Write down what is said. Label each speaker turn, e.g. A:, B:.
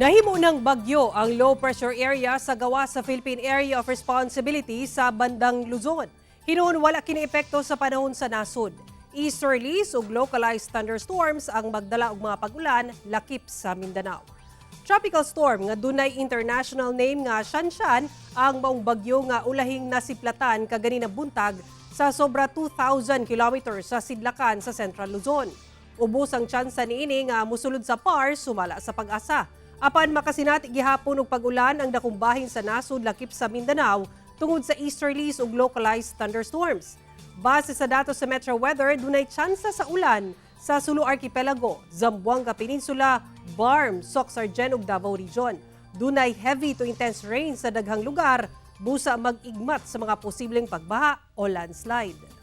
A: Nahimo ng bagyo ang low pressure area sa gawa sa Philippine Area of Responsibility sa bandang Luzon. Hinuon wala kini epekto sa panahon sa nasod. Easterlies ug localized thunderstorms ang magdala og mga pag-ulan lakip sa Mindanao. Tropical storm nga dunay international name nga Shanshan ang maong bagyo nga ulahing nasiplatan kaganina buntag sa sobra 2,000 kilometers sa sidlakan sa Central Luzon. Ubos ang tsansa niini nga musulod sa PAR sumala sa pag-asa. Apan makasinati gihapon og pag-ulan ang dakong bahin sa nasud lakip sa Mindanao tungod sa easterlies ug localized thunderstorms. Base sa datos sa Metro Weather, dunay tsansa sa ulan sa Sulu Archipelago, Zamboanga Peninsula, Barm, Soc-Sargen ug Davao Region. Dunay heavy to intense rain sa daghang lugar, busa mag-igmat sa mga posibleng pagbaha o landslide.